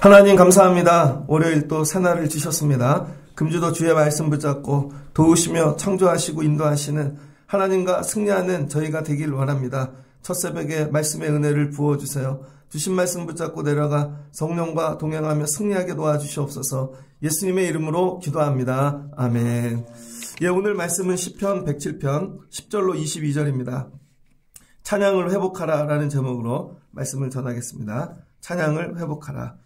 하나님 감사합니다. 월요일 또 새날을 주셨습니다. 금주도 주의 말씀 붙잡고 도우시며 창조하시고 인도하시는 하나님과 승리하는 저희가 되길 원합니다. 첫 새벽에 말씀의 은혜를 부어주세요. 주신 말씀 붙잡고 내려가 성령과 동행하며 승리하게 도와주시옵소서. 예수님의 이름으로 기도합니다. 아멘. 예, 오늘 말씀은 시편 107편 10절로 22절입니다. 찬양을 회복하라 라는 제목으로 말씀을 전하겠습니다. 찬양을 회복하라.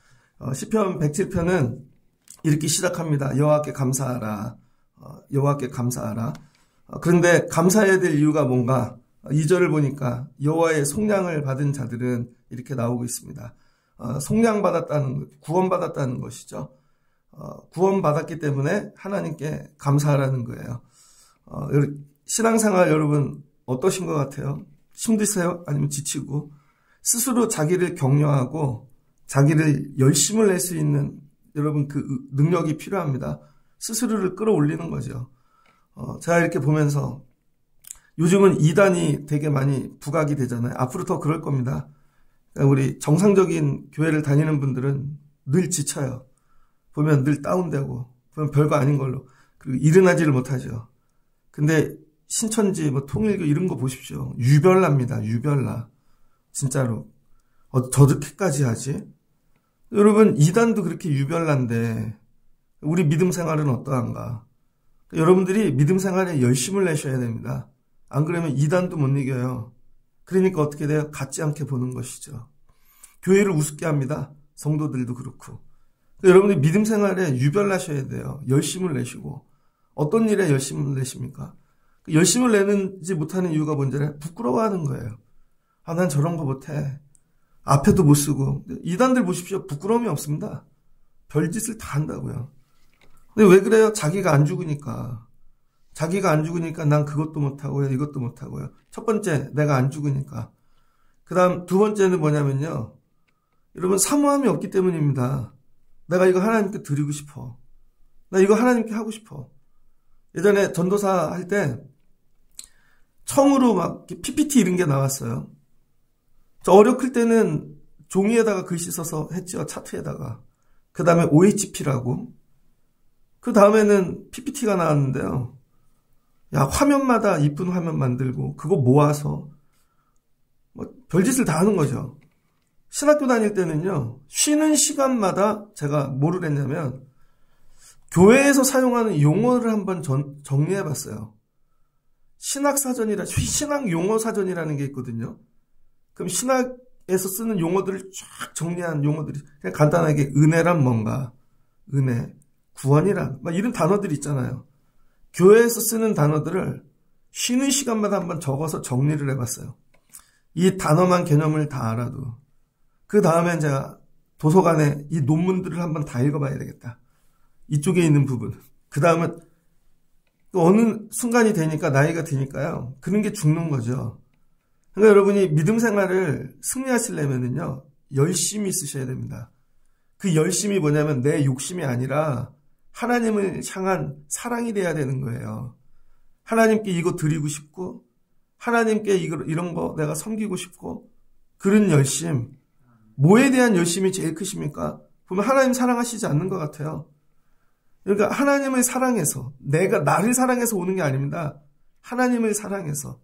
시편 107편은 이렇게 시작합니다. 여호와께 감사하라. 여호와께 감사하라. 그런데 감사해야 될 이유가 뭔가 2절을 보니까 여호와의 속량을 받은 자들은 이렇게 나오고 있습니다. 속량받았다는, 구원받았다는 것이죠. 구원받았기 때문에 하나님께 감사하라는 거예요. 신앙생활 여러분 어떠신 것 같아요? 힘드세요? 아니면 지치고? 스스로 자기를 격려하고 자기를 열심을 낼 수 있는 여러분 그 능력이 필요합니다. 스스로를 끌어올리는 거죠. 제가 이렇게 보면서 요즘은 이단이 되게 많이 부각이 되잖아요. 앞으로 더 그럴 겁니다. 그러니까 우리 정상적인 교회를 다니는 분들은 늘 지쳐요. 보면 늘 다운되고 보면 별거 아닌 걸로 그리고 일어나지를 못하죠. 근데 신천지 뭐 통일교 이런 거 보십시오. 유별납니다. 유별나. 진짜로. 저렇게까지 하지? 여러분 이단도 그렇게 유별난데 우리 믿음 생활은 어떠한가? 여러분들이 믿음 생활에 열심을 내셔야 됩니다. 안 그러면 이단도 못 이겨요. 그러니까 어떻게 돼요? 같지 않게 보는 것이죠. 교회를 우습게 합니다. 성도들도 그렇고. 여러분들이 믿음 생활에 유별나셔야 돼요. 열심을 내시고. 어떤 일에 열심을 내십니까? 열심을 내는지 못하는 이유가 뭔지 알아요? 부끄러워하는 거예요. 아, 난 저런 거 못해. 앞에도 못 쓰고. 이단들 보십시오. 부끄러움이 없습니다. 별짓을 다 한다고요. 근데 왜 그래요? 자기가 안 죽으니까. 자기가 안 죽으니까 난 그것도 못하고요. 이것도 못하고요. 첫 번째, 내가 안 죽으니까. 그 다음 두 번째는 뭐냐면요. 여러분 사모함이 없기 때문입니다. 내가 이거 하나님께 드리고 싶어. 나 이거 하나님께 하고 싶어. 예전에 전도사 할 때 청으로 막 PPT 이런 게 나왔어요. 저 어렵을 때는 종이에다가 글씨 써서 했죠. 차트에다가. 그 다음에 OHP라고. 그 다음에는 PPT가 나왔는데요. 야, 화면마다 이쁜 화면 만들고 그거 모아서 뭐 별짓을 다 하는 거죠. 신학교 다닐 때는요. 쉬는 시간마다 제가 뭐를 했냐면 교회에서 사용하는 용어를 한번 정리해봤어요. 신학 용어 사전이라는 게 있거든요. 그럼 신학에서 쓰는 용어들을 쫙 정리한 용어들이 그냥 간단하게 은혜란 뭔가, 은혜, 구원이란 막 이런 단어들이 있잖아요. 교회에서 쓰는 단어들을 쉬는 시간마다 한번 적어서 정리를 해봤어요. 이 단어만 개념을 다 알아도 그 다음엔 제가 도서관에 이 논문들을 한번 다 읽어봐야 되겠다. 이쪽에 있는 부분. 그 다음은 또 어느 순간이 되니까 나이가 드니까요. 그런 게 죽는 거죠. 그러니까 여러분이 믿음 생활을 승리하시려면요. 열심히 쓰셔야 됩니다. 그 열심이 뭐냐면 내 욕심이 아니라 하나님을 향한 사랑이 돼야 되는 거예요. 하나님께 이거 드리고 싶고 하나님께 이런 거 내가 섬기고 싶고 그런 열심. 뭐에 대한 열심이 제일 크십니까? 보면 하나님 사랑하시지 않는 것 같아요. 그러니까 하나님을 사랑해서 내가 나를 사랑해서 오는 게 아닙니다. 하나님을 사랑해서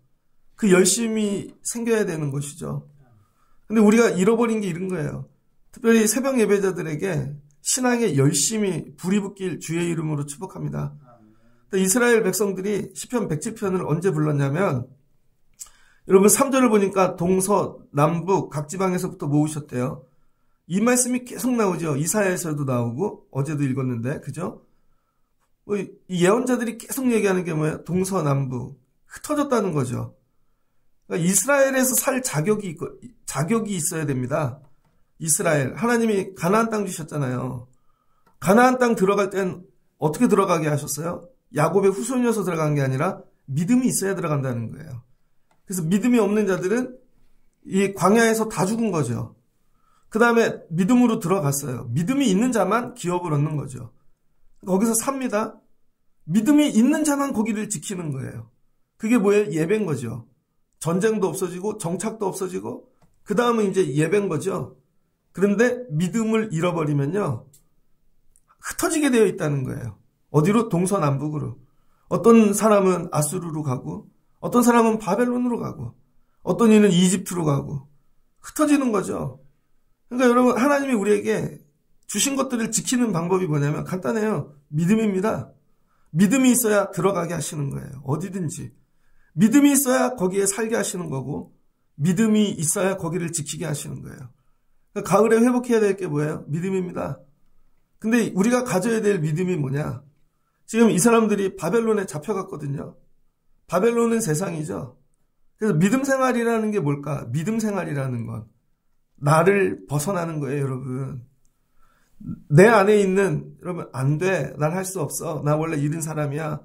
그 열심이 생겨야 되는 것이죠. 근데 우리가 잃어버린 게 이런 거예요. 특별히 새벽 예배자들에게 신앙의 열심이 불이 붙길 주의 이름으로 축복합니다. 이스라엘 백성들이 시편 107편을 언제 불렀냐면 여러분 3절을 보니까 동서, 남북 각 지방에서부터 모으셨대요. 이 말씀이 계속 나오죠. 이사야에서도 나오고 어제도 읽었는데 그죠? 이 예언자들이 계속 얘기하는 게 뭐예요? 동서, 남북 흩어졌다는 거죠. 그러니까 이스라엘에서 살 자격이 있어야 됩니다. 이스라엘 하나님이 가나안 땅 주셨잖아요. 가나안 땅 들어갈 땐 어떻게 들어가게 하셨어요? 야곱의 후손이어서 들어간 게 아니라 믿음이 있어야 들어간다는 거예요. 그래서 믿음이 없는 자들은 이 광야에서 다 죽은 거죠. 그 다음에 믿음으로 들어갔어요. 믿음이 있는 자만 기업을 얻는 거죠. 거기서 삽니다. 믿음이 있는 자만 거기를 지키는 거예요. 그게 뭐예요? 예배인 거죠. 전쟁도 없어지고 정착도 없어지고 그 다음은 이제 예배인 거죠. 그런데 믿음을 잃어버리면요. 흩어지게 되어 있다는 거예요. 어디로? 동서남북으로. 어떤 사람은 아수르로 가고 어떤 사람은 바벨론으로 가고 어떤 이는 이집트로 가고 흩어지는 거죠. 그러니까 여러분 하나님이 우리에게 주신 것들을 지키는 방법이 뭐냐면 간단해요. 믿음입니다. 믿음이 있어야 들어가게 하시는 거예요. 어디든지. 믿음이 있어야 거기에 살게 하시는 거고 믿음이 있어야 거기를 지키게 하시는 거예요. 그러니까 가을에 회복해야 될 게 뭐예요? 믿음입니다. 근데 우리가 가져야 될 믿음이 뭐냐? 지금 이 사람들이 바벨론에 잡혀갔거든요. 바벨론은 세상이죠. 그래서 믿음 생활이라는 게 뭘까? 믿음 생활이라는 건 나를 벗어나는 거예요, 여러분. 내 안에 있는, 여러분, 안 돼. 난 할 수 없어. 나 원래 이런 사람이야.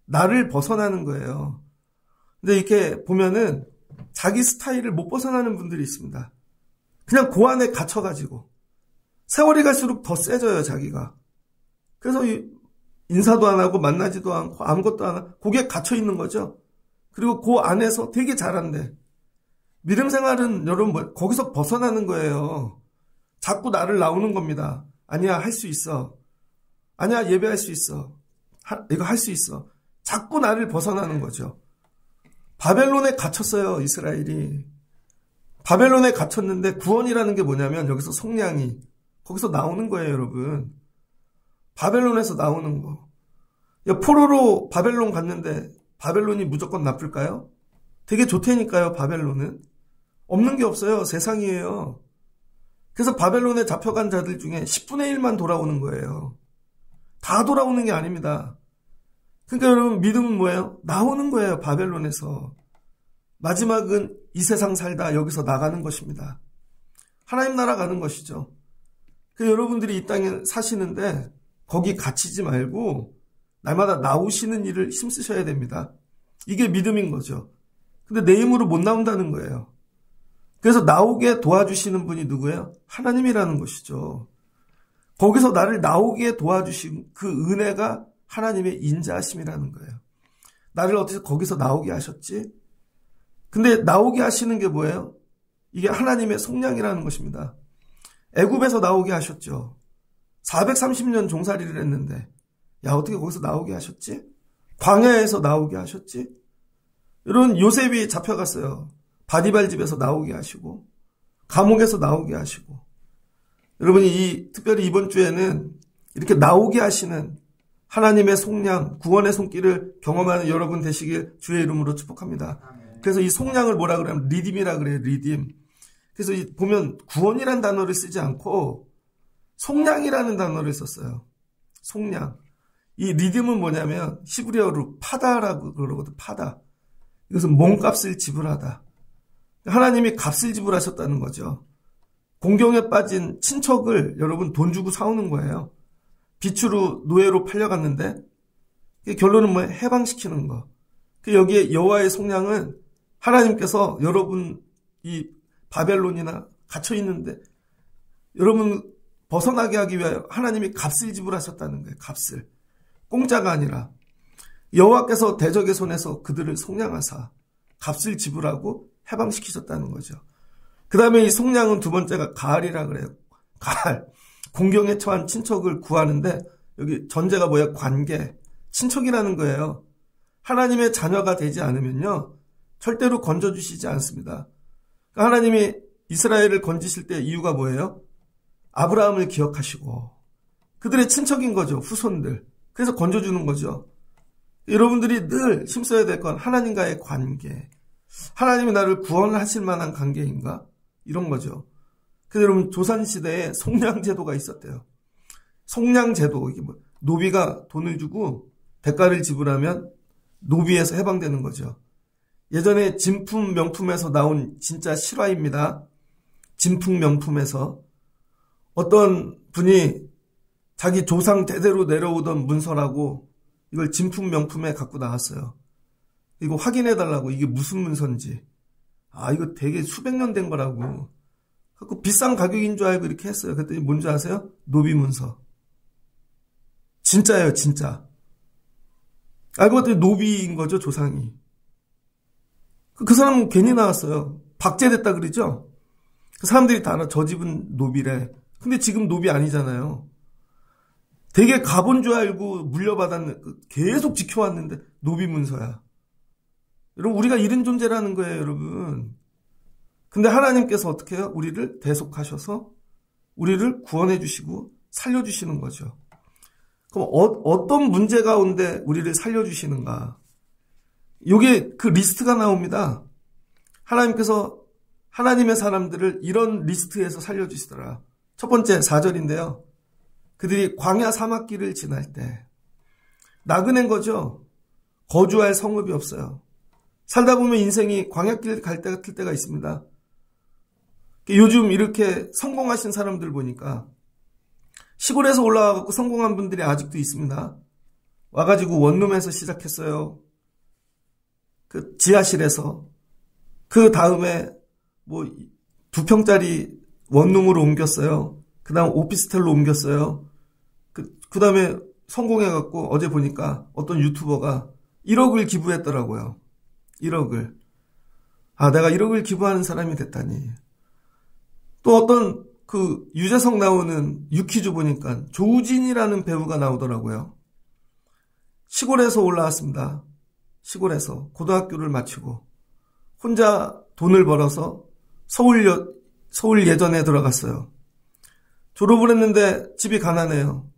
나를 벗어나는 거예요. 근데 이렇게 보면은 자기 스타일을 못 벗어나는 분들이 있습니다. 그냥 그 안에 갇혀가지고. 세월이 갈수록 더 세져요, 자기가. 그래서 인사도 안 하고 만나지도 않고 아무것도 안 하고 거기에 갇혀 있는 거죠. 그리고 그 안에서 되게 잘한대. 믿음 생활은 여러분 거기서 벗어나는 거예요. 자꾸 나를 나오는 겁니다. 아니야, 할 수 있어. 아니야, 예배할 수 있어. 이거 할 수 있어. 자꾸 나를 벗어나는 거죠. 바벨론에 갇혔어요, 이스라엘이. 바벨론에 갇혔는데 구원이라는 게 뭐냐면 여기서 속량이 거기서 나오는 거예요, 여러분. 바벨론에서 나오는 거. 포로로 바벨론 갔는데 바벨론이 무조건 나쁠까요? 되게 좋다니까요, 바벨론은. 없는 게 없어요. 세상이에요. 그래서 바벨론에 잡혀간 자들 중에 10분의 1만 돌아오는 거예요. 다 돌아오는 게 아닙니다. 그러니까 여러분 믿음은 뭐예요? 나오는 거예요. 바벨론에서. 마지막은 이 세상 살다 여기서 나가는 것입니다. 하나님 나라 가는 것이죠. 그 여러분들이 이 땅에 사시는데 거기 갇히지 말고 날마다 나오시는 일을 힘쓰셔야 됩니다. 이게 믿음인 거죠. 근데 내 힘으로 못 나온다는 거예요. 그래서 나오게 도와주시는 분이 누구예요? 하나님이라는 것이죠. 거기서 나를 나오게 도와주신 그 은혜가 하나님의 인자하심이라는 거예요. 나를 어떻게 거기서 나오게 하셨지? 근데 나오게 하시는 게 뭐예요? 이게 하나님의 속량이라는 것입니다. 애굽에서 나오게 하셨죠. 430년 종살이를 했는데 야, 어떻게 거기서 나오게 하셨지? 광야에서 나오게 하셨지? 여러분, 요셉이 잡혀갔어요. 바디발 집에서 나오게 하시고 감옥에서 나오게 하시고 여러분이 특별히 이번 주에는 이렇게 나오게 하시는 하나님의 속량, 구원의 손길을 경험하는 여러분 되시길 주의 이름으로 축복합니다. 그래서 이 속량을 뭐라 그러면 리딤이라 그래요. 리딤. 그래서 보면 구원이라는 단어를 쓰지 않고 속량이라는 단어를 썼어요. 속량. 이 리딤은 뭐냐면 히브리어로 파다라고 그러거든. 파다. 이것은 몸값을 지불하다. 하나님이 값을 지불하셨다는 거죠. 공경에 빠진 친척을 여러분 돈 주고 사오는 거예요. 비추로 노예로 팔려갔는데 결론은 뭐예요? 해방시키는 거. 여기에 여호와의 속량은 하나님께서 여러분 이 바벨론이나 갇혀 있는데 여러분 벗어나게 하기 위하여 하나님이 값을 지불하셨다는 거예요. 값을. 공짜가 아니라 여호와께서 대적의 손에서 그들을 속량하사 값을 지불하고 해방시키셨다는 거죠. 그 다음에 이 속량은 두 번째가 가을이라 그래요. 가을. 공경에 처한 친척을 구하는데 여기 전제가 뭐예요? 관계. 친척이라는 거예요. 하나님의 자녀가 되지 않으면요. 절대로 건져주시지 않습니다. 그러니까 하나님이 이스라엘을 건지실 때 이유가 뭐예요? 아브라함을 기억하시고 그들의 친척인 거죠. 후손들. 그래서 건져주는 거죠. 여러분들이 늘 힘써야 될 건 하나님과의 관계. 하나님이 나를 구원하실 만한 관계인가? 이런 거죠. 그래서 여러분 조선시대에 속량제도가 있었대요. 속량제도. 이게 뭐 노비가 돈을 주고 대가를 지불하면 노비에서 해방되는 거죠. 예전에 진품 명품에서 나온 진짜 실화입니다. 진품 명품에서 어떤 분이 자기 조상 대대로 내려오던 문서라고 이걸 진품 명품에 갖고 나왔어요. 이거 확인해달라고. 이게 무슨 문서인지. 아, 이거 되게 수백 년 된 거라고. 그 비싼 가격인 줄 알고 이렇게 했어요. 그랬더니 뭔지 아세요? 노비 문서. 진짜예요, 진짜. 알고 봤더니 노비인 거죠, 조상이. 그 사람은 괜히 나왔어요. 박제됐다 그러죠? 그 사람들이 다 알아. 저 집은 노비래. 근데 지금 노비 아니잖아요. 되게 가본 줄 알고 물려받았는데 계속 지켜왔는데 노비 문서야. 여러분 우리가 이런 존재라는 거예요, 여러분. 근데 하나님께서 어떻게 해요? 우리를 대속하셔서 우리를 구원해 주시고 살려주시는 거죠. 그럼 어떤 문제 가운데 우리를 살려주시는가? 요게 그 리스트가 나옵니다. 하나님께서 하나님의 사람들을 이런 리스트에서 살려주시더라. 첫 번째 4절인데요. 그들이 광야 사막길을 지날 때 나그네인 거죠. 거주할 성읍이 없어요. 살다 보면 인생이 광야길 갈 때 같을 때가 있습니다. 요즘 이렇게 성공하신 사람들 보니까 시골에서 올라와서 성공한 분들이 아직도 있습니다. 와가지고 원룸에서 시작했어요. 그 지하실에서. 그 다음에 뭐 2평짜리 원룸으로 옮겼어요. 그 다음 오피스텔로 옮겼어요. 그 다음에 성공해갖고 어제 보니까 어떤 유튜버가 1억을 기부했더라고요. 1억을. 아, 내가 1억을 기부하는 사람이 됐다니. 또 어떤 그 유재석 나오는 유퀴즈 보니까 조우진이라는 배우가 나오더라고요. 시골에서 올라왔습니다. 시골에서 고등학교를 마치고 혼자 돈을 벌어서 서울 예전에 들어갔어요. 졸업을 했는데 집이 가난해요.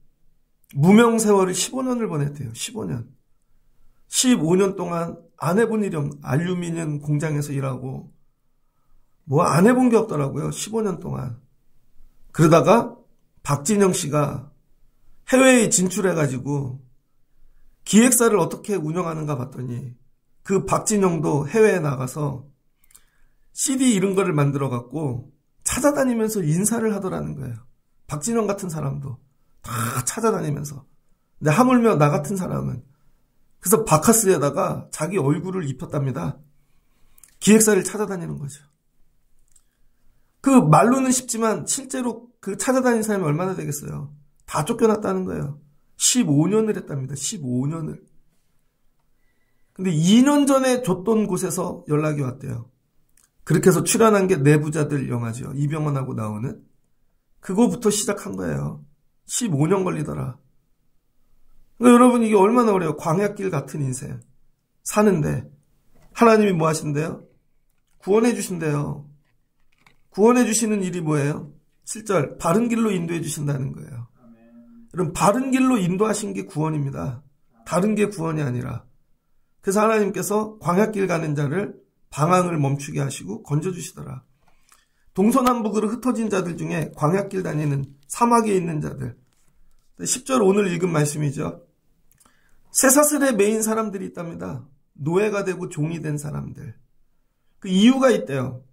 무명 세월을 15년을 보냈대요. 15년. 15년 동안 안 해본 일이 없는 알루미늄 공장에서 일하고 뭐 안 해본 게 없더라고요. 15년 동안. 그러다가 박진영 씨가 해외에 진출해가지고 기획사를 어떻게 운영하는가 봤더니 그 박진영도 해외에 나가서 CD 이런 거를 만들어갖고 찾아다니면서 인사를 하더라는 거예요. 박진영 같은 사람도 다 찾아다니면서. 근데 하물며 나 같은 사람은 그래서 바카스에다가 자기 얼굴을 입혔답니다. 기획사를 찾아다니는 거죠. 그 말로는 쉽지만 실제로 그 찾아다니는 사람이 얼마나 되겠어요. 다 쫓겨났다는 거예요. 15년을 했답니다. 15년을. 근데 2년 전에 줬던 곳에서 연락이 왔대요. 그렇게 해서 출연한 게 내부자들 영화죠. 이병헌하고 나오는. 그거부터 시작한 거예요. 15년 걸리더라. 그러니까 여러분 이게 얼마나 어려워요. 광야길 같은 인생 사는데 하나님이 뭐 하신대요? 구원해 주신대요. 구원해 주시는 일이 뭐예요? 7절 바른 길로 인도해 주신다는 거예요. 여러분 바른 길로 인도하신 게 구원입니다. 다른 게 구원이 아니라. 그래서 하나님께서 광야길 가는 자를 방황을 멈추게 하시고 건져주시더라. 동서남북으로 흩어진 자들 중에 광야길 다니는 사막에 있는 자들. 10절 오늘 읽은 말씀이죠. 쇠사슬에 매인 사람들이 있답니다. 노예가 되고 종이 된 사람들. 그 이유가 있대요.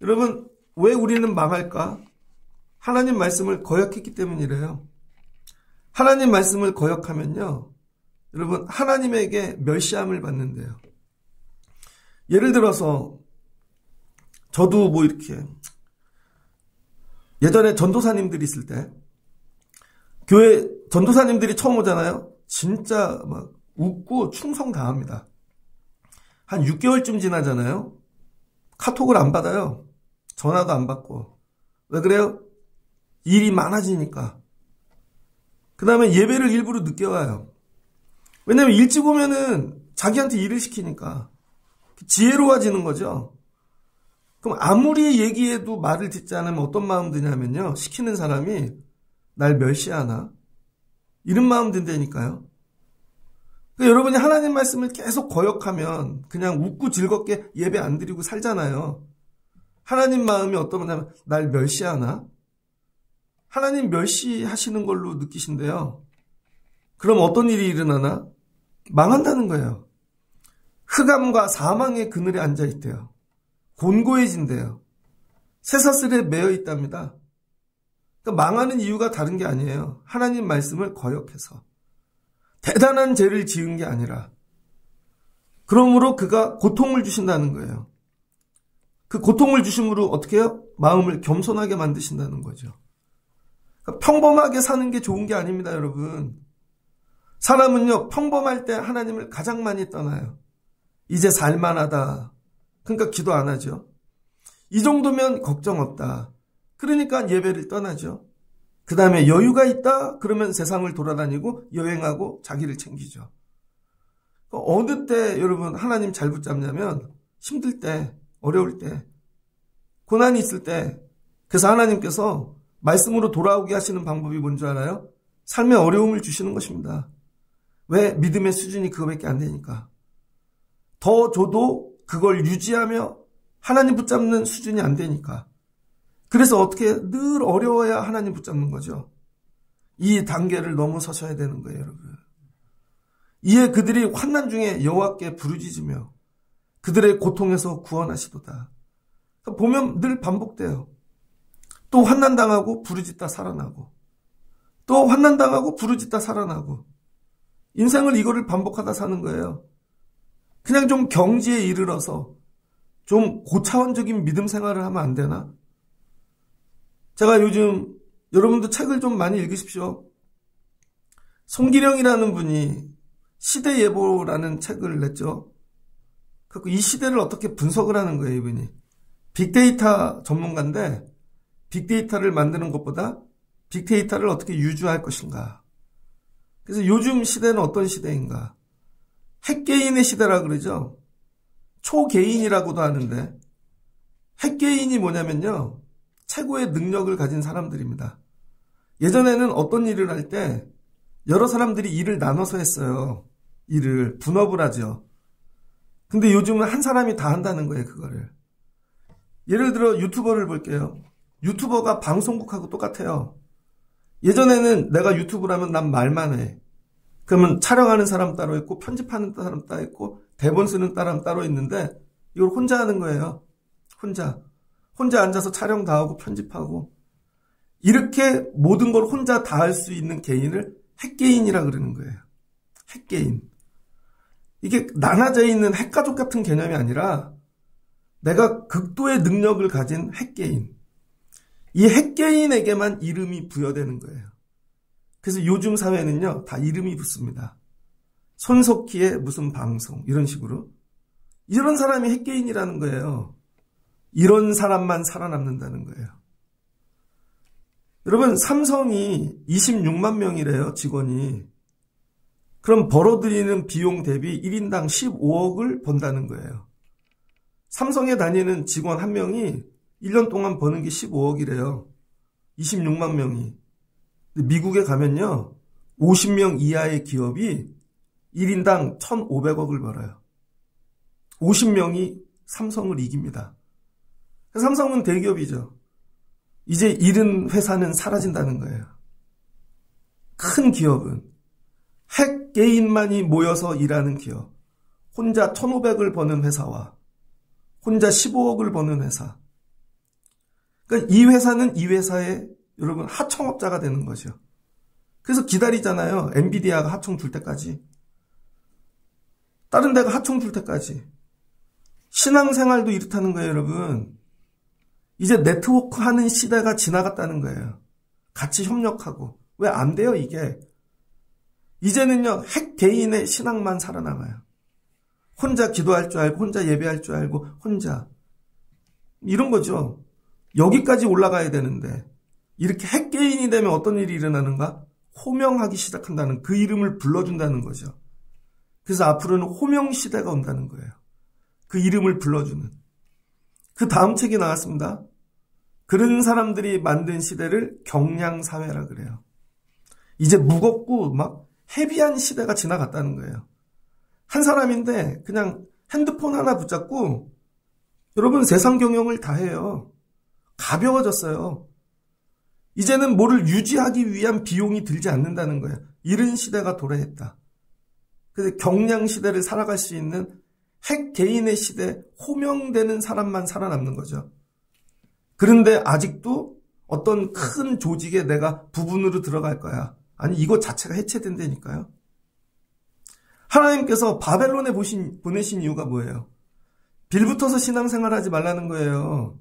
여러분 왜 우리는 망할까? 하나님 말씀을 거역했기 때문이래요. 하나님 말씀을 거역하면요. 여러분 하나님에게 멸시함을 받는데요. 예를 들어서 저도 뭐 이렇게 예전에 전도사님들이 있을 때 교회 전도사님들이 처음 오잖아요. 진짜 막 웃고 충성 다합니다. 한 6개월쯤 지나잖아요. 카톡을 안 받아요. 전화도 안 받고. 왜 그래요? 일이 많아지니까. 그 다음에 예배를 일부러 늦게 와요. 왜냐면 일찍 오면은 자기한테 일을 시키니까. 지혜로워지는 거죠. 그럼 아무리 얘기해도 말을 듣지 않으면 어떤 마음 드냐면요. 시키는 사람이 날 멸시하나? 이런 마음 든다니까요. 그러니까 여러분이 하나님 말씀을 계속 거역하면 그냥 웃고 즐겁게 예배 안 드리고 살잖아요. 하나님 마음이 어떠냐면 날 멸시하나? 하나님 멸시하시는 걸로 느끼신대요. 그럼 어떤 일이 일어나나? 망한다는 거예요. 흑암과 사망의 그늘에 앉아있대요. 곤고해진대요. 쇠사슬에 매여 있답니다. 그러니까 망하는 이유가 다른 게 아니에요. 하나님 말씀을 거역해서. 대단한 죄를 지은 게 아니라. 그러므로 그가 고통을 주신다는 거예요. 그 고통을 주심으로 어떻게 해요? 마음을 겸손하게 만드신다는 거죠. 그러니까 평범하게 사는 게 좋은 게 아닙니다, 여러분. 사람은요, 평범할 때 하나님을 가장 많이 떠나요. 이제 살만하다. 그러니까 기도 안 하죠. 이 정도면 걱정 없다. 그러니까 예배를 떠나죠. 그 다음에 여유가 있다? 그러면 세상을 돌아다니고 여행하고 자기를 챙기죠. 어느 때 여러분 하나님 잘 붙잡냐면 힘들 때, 어려울 때, 고난이 있을 때. 그래서 하나님께서 말씀으로 돌아오게 하시는 방법이 뭔지 알아요? 삶의 어려움을 주시는 것입니다. 왜? 믿음의 수준이 그거밖에 안 되니까. 더 줘도 그걸 유지하며 하나님 붙잡는 수준이 안 되니까. 그래서 어떻게 늘 어려워야 하나님 붙잡는 거죠. 이 단계를 넘어서셔야 되는 거예요, 여러분. 이에 그들이 환난 중에 여호와께 부르짖으며 그들의 고통에서 구원하시도다. 보면 늘 반복돼요. 또 환난당하고 부르짖다 살아나고, 또 환난당하고 부르짖다 살아나고. 인생을 이거를 반복하다 사는 거예요. 그냥 좀 경지에 이르러서 좀 고차원적인 믿음 생활을 하면 안 되나? 제가 요즘 여러분도 책을 좀 많이 읽으십시오. 송기령이라는 분이 시대예보라는 책을 냈죠. 그래서 이 시대를 어떻게 분석을 하는 거예요, 이분이. 빅데이터 전문가인데 빅데이터를 만드는 것보다 빅데이터를 어떻게 유주할 것인가. 그래서 요즘 시대는 어떤 시대인가. 핵개인의 시대라 그러죠. 초개인이라고도 하는데 핵개인이 뭐냐면요. 최고의 능력을 가진 사람들입니다. 예전에는 어떤 일을 할 때 여러 사람들이 일을 나눠서 했어요. 일을 분업을 하죠. 근데 요즘은 한 사람이 다 한다는 거예요, 그거를. 예를 들어 유튜버를 볼게요. 유튜버가 방송국하고 똑같아요. 예전에는 내가 유튜브를 하면 난 말만 해. 그러면 촬영하는 사람 따로 있고 편집하는 사람 따로 있고 대본 쓰는 사람 따로 있는데 이걸 혼자 하는 거예요. 혼자 앉아서 촬영 다 하고 편집하고 이렇게 모든 걸 혼자 다 할 수 있는 개인을 핵개인이라 그러는 거예요. 핵개인. 이게 나눠져 있는 핵가족 같은 개념이 아니라 내가 극도의 능력을 가진 핵개인. 이 핵개인에게만 이름이 부여되는 거예요. 그래서 요즘 사회는요, 다 이름이 붙습니다. 손석희의 무슨 방송, 이런 식으로. 이런 사람이 핵개인이라는 거예요. 이런 사람만 살아남는다는 거예요. 여러분, 삼성이 26만 명이래요, 직원이. 그럼 벌어들이는 비용 대비 1인당 15억을 번다는 거예요. 삼성에 다니는 직원 한 명이 1년 동안 버는 게 15억이래요. 26만 명이. 미국에 가면요, 50명 이하의 기업이 1인당 1,500억을 벌어요. 50명이 삼성을 이깁니다. 삼성은 대기업이죠. 이제 이런 회사는 사라진다는 거예요. 큰 기업은 핵 개인만이 모여서 일하는 기업, 혼자 1,500을 버는 회사와 혼자 15억을 버는 회사. 그러니까 이 회사는 이 회사의 여러분 하청업자가 되는 거죠. 그래서 기다리잖아요. 엔비디아가 하청 줄 때까지. 다른 데가 하청 줄 때까지. 신앙생활도 이렇다는 거예요, 여러분. 이제 네트워크 하는 시대가 지나갔다는 거예요. 같이 협력하고. 왜 안 돼요, 이게? 이제는요, 핵 개인의 신앙만 살아남아요. 혼자 기도할 줄 알고, 혼자 예배할 줄 알고, 혼자. 이런 거죠. 여기까지 올라가야 되는데, 이렇게 핵 개인이 되면 어떤 일이 일어나는가? 호명하기 시작한다는, 그 이름을 불러준다는 거죠. 그래서 앞으로는 호명 시대가 온다는 거예요. 그 이름을 불러주는. 그 다음 책이 나왔습니다. 그런 사람들이 만든 시대를 경량사회라 그래요. 이제 무겁고 막 헤비한 시대가 지나갔다는 거예요. 한 사람인데 그냥 핸드폰 하나 붙잡고 여러분 세상 경영을 다 해요. 가벼워졌어요. 이제는 뭐를 유지하기 위한 비용이 들지 않는다는 거예요. 이런 시대가 도래했다. 그래서 경량 시대를 살아갈 수 있는 핵 개인의 시대, 호명되는 사람만 살아남는 거죠. 그런데 아직도 어떤 큰 조직에 내가 부분으로 들어갈 거야. 아니, 이것 자체가 해체된다니까요. 하나님께서 바벨론에 보내신 이유가 뭐예요? 빌붙어서 신앙생활하지 말라는 거예요.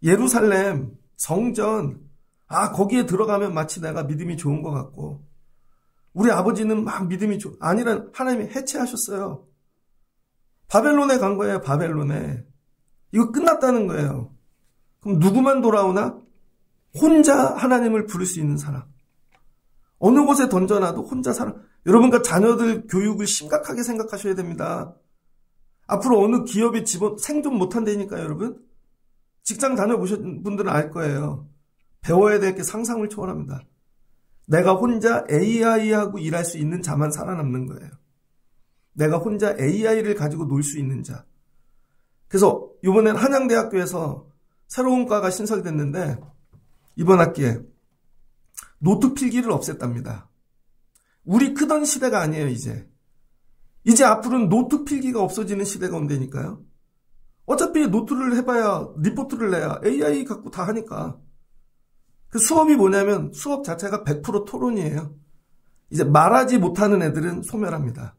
예루살렘, 성전, 거기에 들어가면 마치 내가 믿음이 좋은 것 같고, 우리 아버지는 막 믿음이 아니라 하나님이 해체하셨어요. 바벨론에 간 거예요. 바벨론에. 이거 끝났다는 거예요. 그럼 누구만 돌아오나? 혼자 하나님을 부를 수 있는 사람. 어느 곳에 던져놔도 혼자 살아. 여러분과 자녀들 교육을 심각하게 생각하셔야 됩니다. 앞으로 어느 기업에 생존 못한다니까요, 여러분. 직장 다녀보신 분들은 알 거예요. 배워야 될 게 상상을 초월합니다. 내가 혼자 AI하고 일할 수 있는 자만 살아남는 거예요. 내가 혼자 AI를 가지고 놀 수 있는 자. 그래서 이번엔 한양대학교에서 새로운 과가 신설됐는데 이번 학기에 노트 필기를 없앴답니다. 우리 크던 시대가 아니에요, 이제. 이제 앞으로는 노트 필기가 없어지는 시대가 온다니까요. 어차피 노트를 해봐야 리포트를 내야 AI 갖고 다 하니까. 그 수업이 뭐냐면 수업 자체가 100% 토론이에요. 이제 말하지 못하는 애들은 소멸합니다.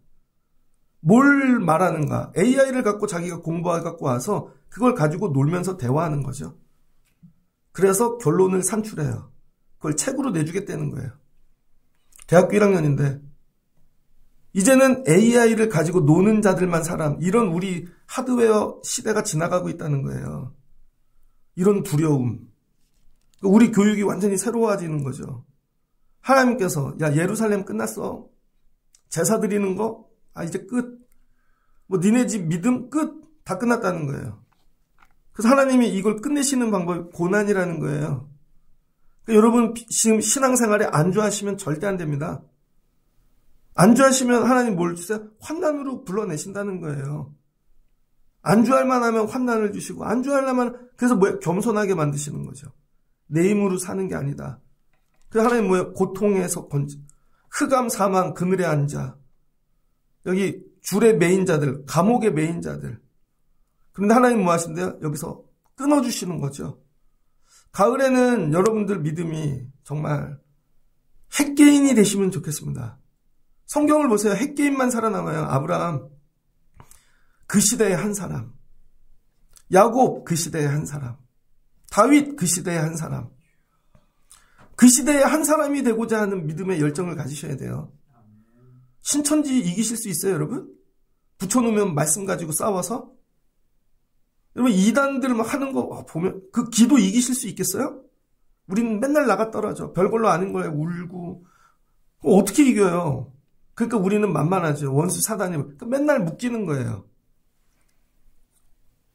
뭘 말하는가? AI를 갖고 자기가 갖고 와서 그걸 가지고 놀면서 대화하는 거죠. 그래서 결론을 산출해요. 그걸 책으로 내주겠다는 거예요. 대학교 1학년인데 이제는 AI를 가지고 노는 자들만 이런 우리 하드웨어 시대가 지나가고 있다는 거예요. 이런 두려움. 우리 교육이 완전히 새로워지는 거죠. 하나님께서 야 예루살렘 끝났어. 제사 드리는 거 이제 끝. 니네 집 믿음 끝. 다 끝났다는 거예요. 그래서 하나님이 이걸 끝내시는 방법이 고난이라는 거예요. 그러니까 여러분 지금 신앙생활에 안주하시면 절대 안 됩니다. 안주하시면 하나님 뭘 주세요? 환난으로 불러내신다는 거예요. 안주할 만하면 환난을 주시고 안주하려면 그래서 겸손하게 만드시는 거죠. 내 힘으로 사는 게 아니다. 그래서 하나님 고통에서 흑암 사망 그늘에 앉아 여기 줄의 메인 자들, 감옥의 메인 자들. 그런데 하나님 뭐 하신대요? 여기서 끊어주시는 거죠. 가을에는 여러분들 믿음이 정말 핵개인이 되시면 좋겠습니다. 성경을 보세요. 핵개인만 살아남아요. 아브라함 그 시대의 한 사람, 야곱 그 시대의 한 사람, 다윗 그 시대의 한 사람. 그 시대의 한 사람이 되고자 하는 믿음의 열정을 가지셔야 돼요. 신천지 이기실 수 있어요, 여러분? 붙여놓으면 말씀 가지고 싸워서? 여러분 이단들 막 하는 거 보면 그 기도 이기실 수 있겠어요? 우리는 맨날 나가 떨어져. 별걸로 아는 거에 울고. 어떻게 이겨요? 그러니까 우리는 만만하죠. 원수 사단이 그러니까 맨날 묶이는 거예요.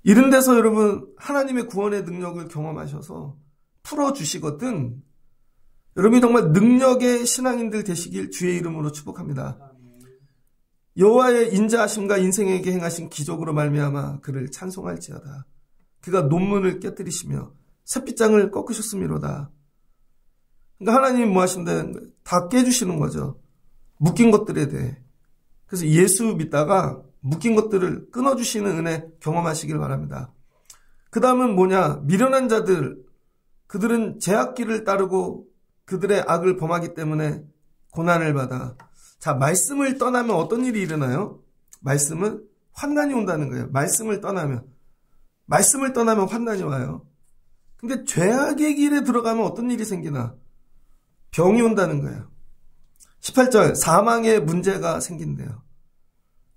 이런 데서 여러분 하나님의 구원의 능력을 경험하셔서 풀어주시거든 여러분이 정말 능력의 신앙인들 되시길 주의 이름으로 축복합니다. 여호와의 인자하심과 인생에게 행하신 기적으로 말미암아 그를 찬송할지어다. 그가 논문을 깨뜨리시며 샛빛장을 꺾으셨음이로다. 그러니까 하나님이 뭐 하신다는 거예요? 다 깨주시는 거죠. 묶인 것들에 대해. 그래서 예수 믿다가 묶인 것들을 끊어주시는 은혜 경험하시길 바랍니다. 그 다음은 뭐냐? 미련한 자들, 그들은 제약기를 따르고 그들의 악을 범하기 때문에 고난을 받아. 자, 말씀을 떠나면 어떤 일이 일어나요? 말씀은 환난이 온다는 거예요. 말씀을 떠나면 환난이 와요. 근데 죄악의 길에 들어가면 어떤 일이 생기나? 병이 온다는 거예요. 18절, 사망의 문제가 생긴대요.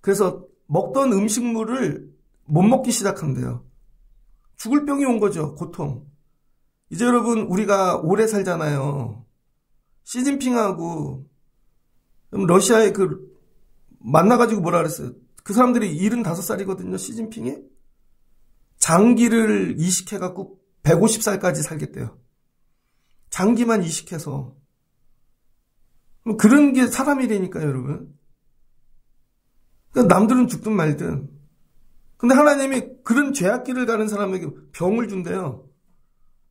그래서 먹던 음식물을 못 먹기 시작한대요. 죽을 병이 온 거죠. 고통. 이제 여러분 우리가 오래 살잖아요. 시진핑하고 러시아에 만나가지고 뭐라 그랬어요? 그 사람들이 75살이거든요. 시진핑이. 장기를 이식해갖고 150살까지 살겠대요. 장기만 이식해서. 그런 게 사람이라니까요, 여러분. 그러니까 남들은 죽든 말든. 근데 하나님이 그런 죄악길을 가는 사람에게 병을 준대요.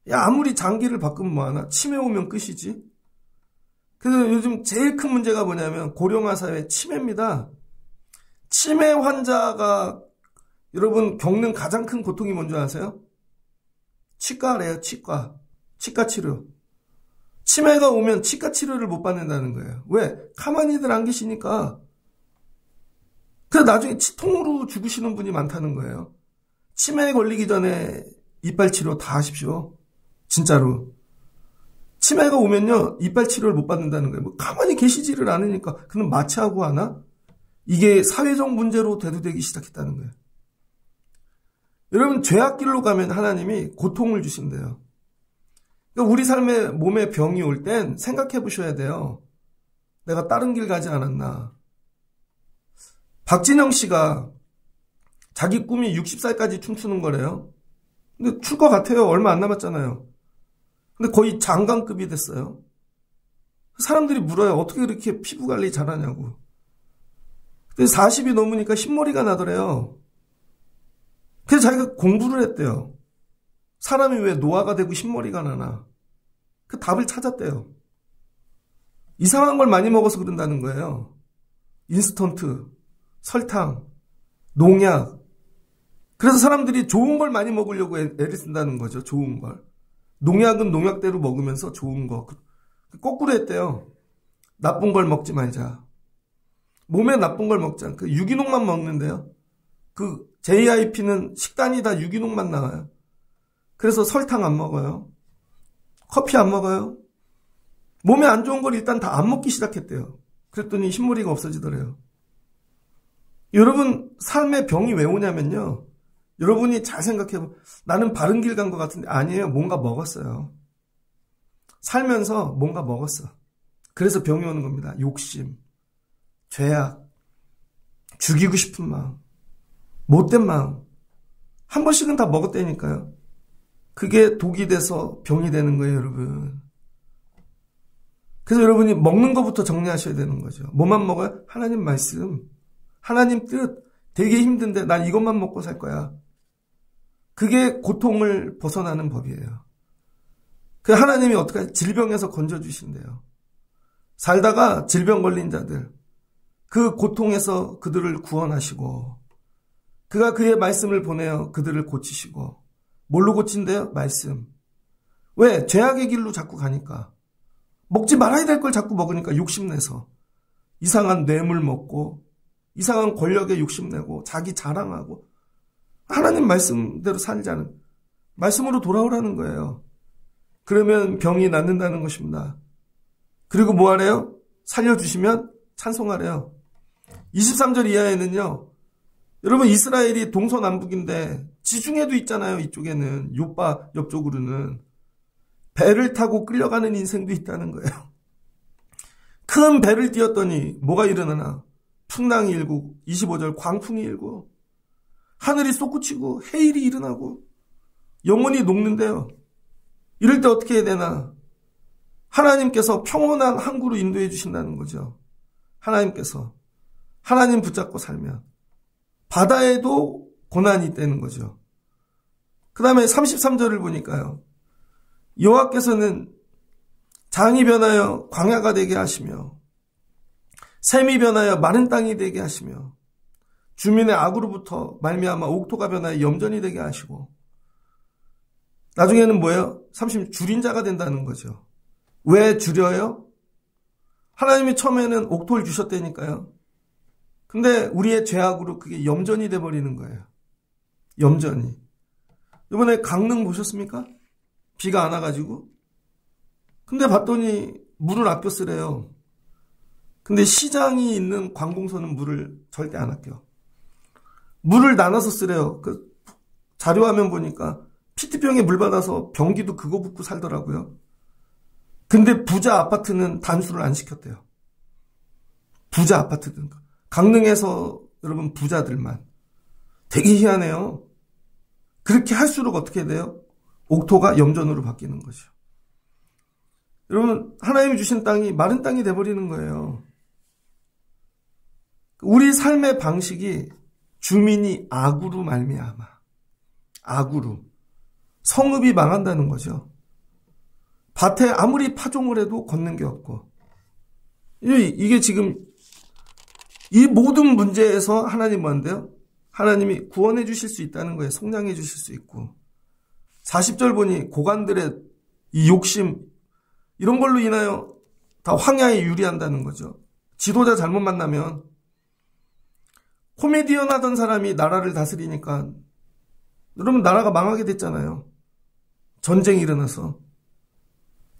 야, 아무리 장기를 바꾸면 뭐하나? 치매 오면 끝이지. 그래서 요즘 제일 큰 문제가 뭐냐면 고령화 사회 치매입니다. 치매 환자가 여러분 겪는 가장 큰 고통이 뭔지 아세요? 치과래요, 치과. 치과 치료. 치매가 오면 치과 치료를 못 받는다는 거예요. 왜? 가만히들 안 계시니까. 그래서 나중에 치통으로 죽으시는 분이 많다는 거예요. 치매에 걸리기 전에 이빨 치료 다 하십시오. 진짜로. 치매가 오면요, 이빨 치료를 못 받는다는 거예요. 가만히 계시지를 않으니까. 그럼 마취하고 하나? 이게 사회적 문제로 대두되기 시작했다는 거예요. 여러분, 죄악길로 가면 하나님이 고통을 주신대요. 그러니까 우리 삶에 몸에 병이 올 땐 생각해 보셔야 돼요. 내가 다른 길 가지 않았나. 박진영 씨가 자기 꿈이 60살까지 춤추는 거래요. 근데 출 것 같아요. 얼마 안 남았잖아요. 근데 거의 장관급이 됐어요. 사람들이 물어요. 어떻게 그렇게 피부 관리 잘하냐고. 근데 40이 넘으니까 흰머리가 나더래요. 그래서 자기가 공부를 했대요. 사람이 왜 노화가 되고 흰머리가 나나. 그 답을 찾았대요. 이상한 걸 많이 먹어서 그런다는 거예요. 인스턴트, 설탕, 농약. 그래서 사람들이 좋은 걸 많이 먹으려고 애를 쓴다는 거죠. 좋은 걸. 농약은 농약대로 먹으면서 좋은 거. 거꾸로 했대요. 나쁜 걸 먹지 말자. 몸에 나쁜 걸 먹자. 그 유기농만 먹는데요. 그 JIP는 식단이 다 유기농만 나와요. 그래서 설탕 안 먹어요. 커피 안 먹어요. 몸에 안 좋은 걸 일단 다 안 먹기 시작했대요. 그랬더니 흰머리가 없어지더래요. 여러분, 삶의 병이 왜 오냐면요. 여러분이 잘 생각해보면 나는 바른 길 간 것 같은데 아니에요. 뭔가 먹었어요. 살면서 뭔가 먹었어. 그래서 병이 오는 겁니다. 욕심, 죄악, 죽이고 싶은 마음, 못된 마음. 한 번씩은 다 먹었다니까요. 그게 독이 돼서 병이 되는 거예요, 여러분. 그래서 여러분이 먹는 것부터 정리하셔야 되는 거죠. 뭐만 먹어요? 하나님 말씀, 하나님 뜻. 되게 힘든데 난 이것만 먹고 살 거야. 그게 고통을 벗어나는 법이에요. 그 하나님이 어떻게 질병에서 건져주신대요. 살다가 질병 걸린 자들, 그 고통에서 그들을 구원하시고 그가 그의 말씀을 보내어 그들을 고치시고. 뭘로 고친대요? 말씀. 왜? 죄악의 길로 자꾸 가니까. 먹지 말아야 될 걸 자꾸 먹으니까 욕심내서 이상한 뇌물 먹고 이상한 권력에 욕심내고 자기 자랑하고. 하나님 말씀대로 살자는, 말씀으로 돌아오라는 거예요. 그러면 병이 낫는다는 것입니다. 그리고 뭐 하래요? 살려주시면 찬송하래요. 23절 이하에는요. 여러분, 이스라엘이 동서남북인데 지중해도 있잖아요. 이쪽에는 요빠 옆쪽으로는 배를 타고 끌려가는 인생도 있다는 거예요. 큰 배를 띄웠더니 뭐가 일어나나? 풍랑이 일고 25절 광풍이 일고 하늘이 솟구치고 해일이 일어나고 영혼이 녹는데요. 이럴 때 어떻게 해야 되나? 하나님께서 평온한 항구로 인도해 주신다는 거죠. 하나님께서. 하나님 붙잡고 살면 바다에도 고난이 있다는 거죠. 그 다음에 33절을 보니까요. 여호와께서는 장이 변하여 광야가 되게 하시며 샘이 변하여 마른 땅이 되게 하시며 주민의 악으로부터 말미암아 옥토가 변하여 염전이 되게 하시고. 나중에는 뭐예요? 30 줄인 자가 된다는 거죠. 왜 줄여요? 하나님이 처음에는 옥토를 주셨다니까요. 근데 우리의 죄악으로 그게 염전이 돼버리는 거예요. 염전이. 이번에 강릉 보셨습니까? 비가 안 와가지고. 근데 봤더니 물을 아껴 쓰래요. 근데 시장이 있는 관공서는 물을 절대 안 아껴. 물을 나눠서 쓰래요. 그 자료화면 보니까 피트병에 물 받아서 변기도 그거 붓고 살더라고요. 근데 부자 아파트는 단수를 안 시켰대요. 부자 아파트든. 강릉에서 여러분 부자들만. 되게 희한해요. 그렇게 할수록 어떻게 돼요? 옥토가 염전으로 바뀌는 거죠. 여러분, 하나님이 주신 땅이 마른 땅이 돼버리는 거예요. 우리 삶의 방식이 주민이 악으로 말미암아. 악으로. 성읍이 망한다는 거죠. 밭에 아무리 파종을 해도 걷는 게 없고. 이게 지금 이 모든 문제에서 하나님 뭔데요? 하나님이 구원해 주실 수 있다는 거예요. 성장해 주실 수 있고. 40절 보니 고관들의 이 욕심 이런 걸로 인하여 다 황야에 유리한다는 거죠. 지도자 잘못 만나면 코미디언 하던 사람이 나라를 다스리니까 여러분 나라가 망하게 됐잖아요. 전쟁이 일어나서.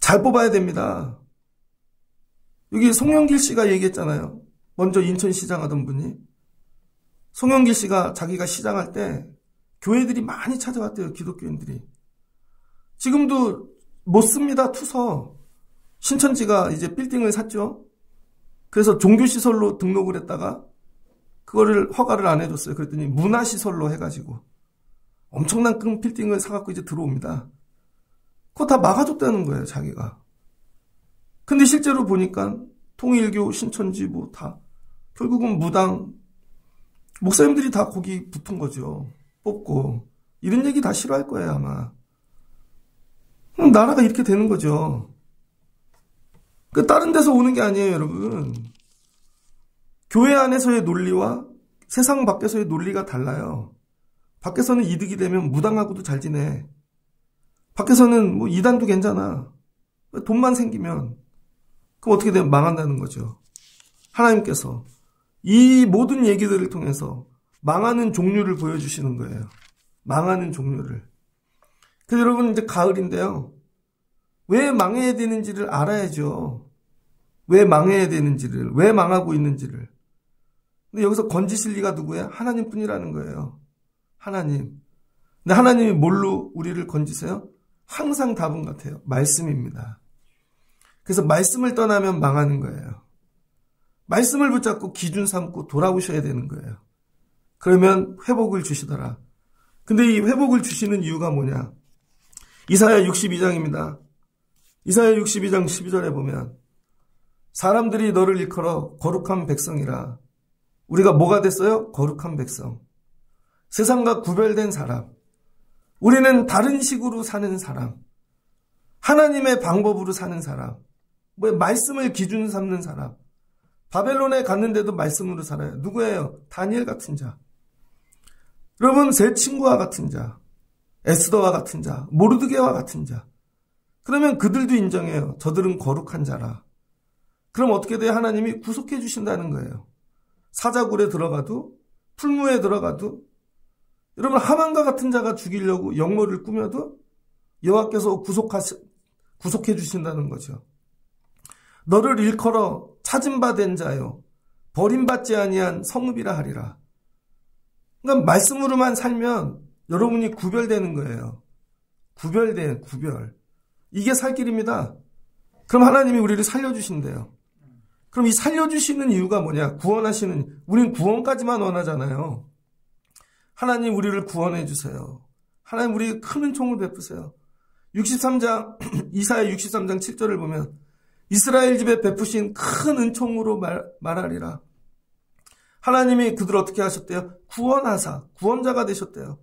잘 뽑아야 됩니다. 여기 송영길 씨가 얘기했잖아요. 먼저 인천시장 하던 분이. 송영길 씨가 자기가 시장할 때 교회들이 많이 찾아왔대요. 기독교인들이. 지금도 못 씁니다. 투서. 신천지가 이제 빌딩을 샀죠. 그래서 종교시설로 등록을 했다가 그거를 허가를 안 해줬어요. 그랬더니 문화시설로 해가지고 엄청난 큰 빌딩을 사갖고 이제 들어옵니다. 그거 다 막아줬다는 거예요. 자기가. 근데 실제로 보니까 통일교, 신천지 뭐 다 결국은 무당 목사님들이 다 거기 붙은 거죠. 뽑고. 이런 얘기 다 싫어할 거예요, 아마. 그럼 나라가 이렇게 되는 거죠. 다른 데서 오는 게 아니에요, 여러분. 교회 안에서의 논리와 세상 밖에서의 논리가 달라요. 밖에서는 이득이 되면 무당하고도 잘 지내. 밖에서는 뭐 이단도 괜찮아. 돈만 생기면. 그럼 어떻게 되면 망한다는 거죠. 하나님께서 이 모든 얘기들을 통해서 망하는 종류를 보여주시는 거예요. 망하는 종류를. 그래서 여러분 이제 가을인데요. 왜 망해야 되는지를 알아야죠. 왜 망해야 되는지를, 왜 망하고 있는지를. 근데 여기서 건지실 리가 누구예요? 하나님뿐이라는 거예요. 하나님. 근데 하나님이 뭘로 우리를 건지세요? 항상 답은 같아요. 말씀입니다. 그래서 말씀을 떠나면 망하는 거예요. 말씀을 붙잡고 기준 삼고 돌아오셔야 되는 거예요. 그러면 회복을 주시더라. 근데 이 회복을 주시는 이유가 뭐냐? 이사야 62장입니다. 이사야 62장 12절에 보면 사람들이 너를 일컬어 거룩한 백성이라. 우리가 뭐가 됐어요? 거룩한 백성. 세상과 구별된 사람. 우리는 다른 식으로 사는 사람. 하나님의 방법으로 사는 사람. 말씀을 기준 삼는 사람. 바벨론에 갔는데도 말씀으로 살아요. 누구예요? 다니엘 같은 자. 여러분, 세 친구와 같은 자. 에스더와 같은 자. 모르드게와 같은 자. 그러면 그들도 인정해요. 저들은 거룩한 자라. 그럼 어떻게 돼요? 하나님이 구속해 주신다는 거예요. 사자굴에 들어가도, 풀무에 들어가도, 여러분 하만과 같은 자가 죽이려고 역모를 꾸며도 여호와께서 구속해 주신다는 거죠. 너를 일컬어 찾은 바 된 자요 버림받지 아니한 성읍이라 하리라. 그러니까 말씀으로만 살면 여러분이 구별되는 거예요. 구별. 이게 살 길입니다. 그럼 하나님이 우리를 살려주신대요. 그럼 이 살려주시는 이유가 뭐냐? 우린 구원까지만 원하잖아요. 하나님 우리를 구원해 주세요. 하나님 우리에게 큰 은총을 베푸세요. 63장 이사야 63장 7절을 보면 이스라엘 집에 베푸신 큰 은총으로 말하리라. 하나님이 그들을 어떻게 하셨대요? 구원하사 구원자가 되셨대요.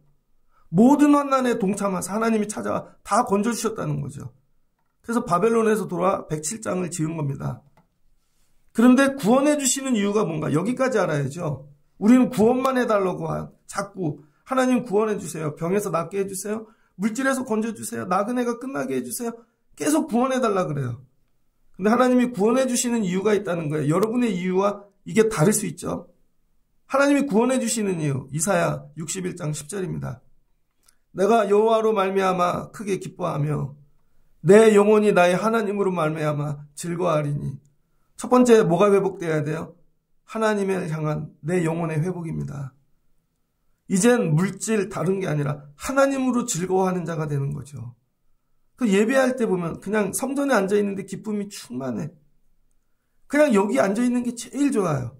모든 환난에 동참하사 하나님이 찾아와 다 건져주셨다는 거죠. 그래서 바벨론에서 돌아와 107장을 지은 겁니다. 그런데 구원해 주시는 이유가 뭔가? 여기까지 알아야죠. 우리는 구원만 해달라고 자꾸 하나님 구원해 주세요. 병에서 낫게 해주세요. 물질에서 건져주세요. 나그네가 끝나게 해주세요. 계속 구원해달라 그래요. 근데 하나님이 구원해 주시는 이유가 있다는 거예요. 여러분의 이유와 이게 다를 수 있죠. 하나님이 구원해 주시는 이유, 이사야 61장 10절입니다. 내가 여호와로 말미암아 크게 기뻐하며 내 영혼이 나의 하나님으로 말미암아 즐거워하리니. 첫 번째 뭐가 회복돼야 돼요? 하나님을 향한 내 영혼의 회복입니다. 이젠 물질 다른 게 아니라 하나님으로 즐거워하는 자가 되는 거죠. 그 예배할 때 보면 그냥 성전에 앉아있는데 기쁨이 충만해. 그냥 여기 앉아있는 게 제일 좋아요.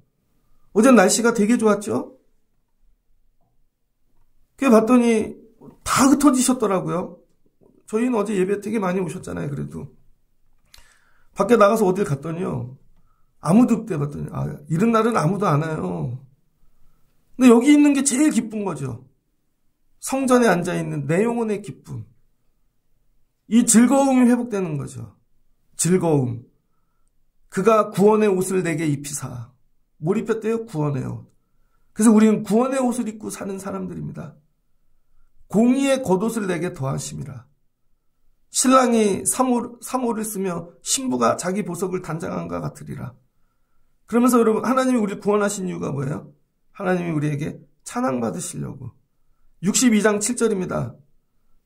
어제 날씨가 되게 좋았죠? 그래 봤더니 다 흩어지셨더라고요. 저희는 어제 예배 되게 많이 오셨잖아요. 그래도 밖에 나가서 어딜 갔더니요, 아무도 없대. 봤더니 이런 날은 아무도 안 와요. 근데 여기 있는 게 제일 기쁜 거죠. 성전에 앉아있는 내 영혼의 기쁨. 이 즐거움이 회복되는 거죠. 즐거움. 그가 구원의 옷을 내게 입히사. 뭘 입혔대요? 구원의 옷. 그래서 우리는 구원의 옷을 입고 사는 사람들입니다. 공의의 겉옷을 내게 더하심이라. 신랑이 사모를 쓰며 신부가 자기 보석을 단장한과 같으리라. 그러면서 여러분, 하나님이 우리를 구원하신 이유가 뭐예요? 하나님이 우리에게 찬양받으시려고. 62장 7절입니다.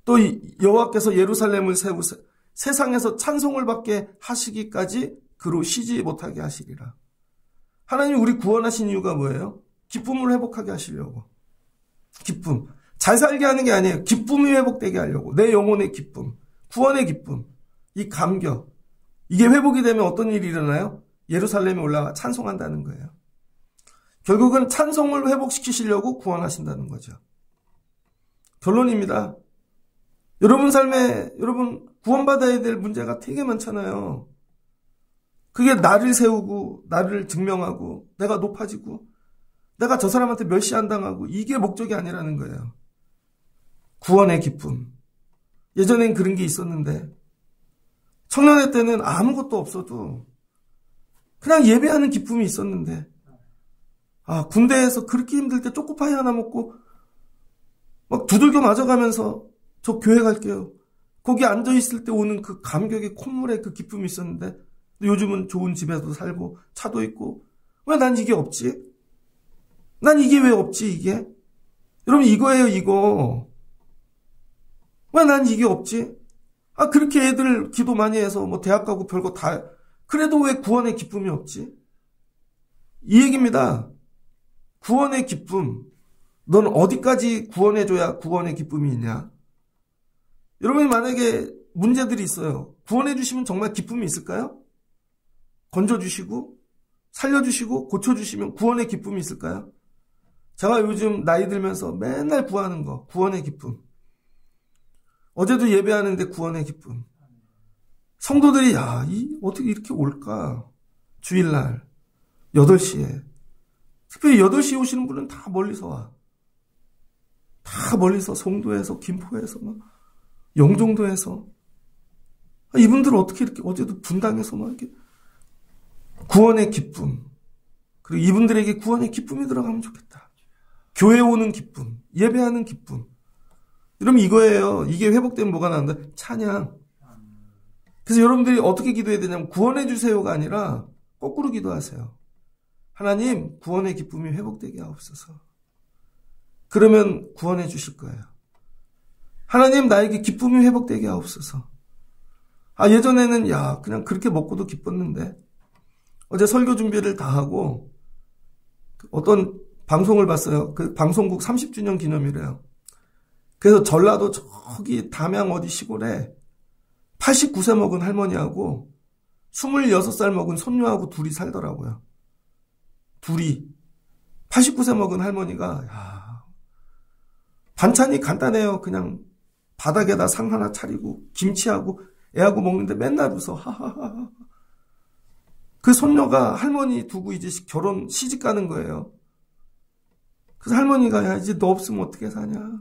또 여호와께서 예루살렘을 세우사 세상에서 찬송을 받게 하시기까지 그로 쉬지 못하게 하시리라. 하나님이 우리 구원하신 이유가 뭐예요? 기쁨을 회복하게 하시려고. 기쁨. 잘 살게 하는 게 아니에요. 기쁨이 회복되게 하려고. 내 영혼의 기쁨, 구원의 기쁨, 이 감격. 이게 회복이 되면 어떤 일이 일어나요? 예루살렘에 올라가 찬송한다는 거예요. 결국은 찬송을 회복시키시려고 구원하신다는 거죠. 결론입니다. 여러분 삶에 여러분 구원받아야 될 문제가 되게 많잖아요. 그게 나를 세우고 나를 증명하고 내가 높아지고 내가 저 사람한테 멸시 안 당하고 이게 목적이 아니라는 거예요. 구원의 기쁨. 예전엔 그런 게 있었는데 청년회 때는 아무것도 없어도 그냥 예배하는 기쁨이 있었는데 군대에서 그렇게 힘들 때 초코파이 하나 먹고 막 두들겨 맞아가면서 저 교회 갈게요. 거기 앉아있을 때 오는 그 감격의 콧물의 그 기쁨이 있었는데 요즘은 좋은 집에도 살고 차도 있고 왜 난 이게 없지? 난 이게 왜 없지 이게? 여러분 이거예요 이거. 왜 난 이게 없지? 그렇게 애들 기도 많이 해서 뭐 대학 가고 별거 다 그래도 왜 구원의 기쁨이 없지? 이 얘기입니다. 구원의 기쁨. 넌 어디까지 구원해줘야 구원의 기쁨이 있냐? 여러분이 만약에 문제들이 있어요. 구원해주시면 정말 기쁨이 있을까요? 건져주시고 살려주시고 고쳐주시면 구원의 기쁨이 있을까요? 제가 요즘 나이 들면서 맨날 구하는 거 구원의 기쁨. 어제도 예배하는데 구원의 기쁨. 성도들이 어떻게 이렇게 올까? 주일날 8시에 특별히 8시에 오시는 분은 다 멀리서 와. 다 멀리서 송도에서 김포에서 막 영종도에서 이분들은 어떻게 이렇게 어제도 분당에서 막 이렇게 구원의 기쁨. 그리고 이분들에게 구원의 기쁨이 들어가면 좋겠다. 교회 오는 기쁨, 예배하는 기쁨. 여러분 이거예요. 이게 회복되면 뭐가 나온다? 찬양. 그래서 여러분들이 어떻게 기도해야 되냐면 구원해 주세요가 아니라 거꾸로 기도하세요. 하나님 구원의 기쁨이 회복되게 하옵소서. 그러면 구원해 주실 거예요. 하나님 나에게 기쁨이 회복되게 하옵소서. 예전에는 그냥 그렇게 먹고도 기뻤는데 어제 설교 준비를 다 하고 어떤 방송을 봤어요. 그 방송국 30주년 기념이래요. 그래서 전라도 저기 담양 어디 시골에 89세 먹은 할머니하고 26살 먹은 손녀하고 둘이 살더라고요. 둘이 89세 먹은 할머니가 반찬이 간단해요. 그냥 바닥에다 상 하나 차리고 김치하고 애하고 먹는데 맨날 웃어. 하하하. 그 손녀가 할머니 두고 이제 결혼 시집 가는 거예요. 그래서 할머니가 이제 너 없으면 어떻게 사냐.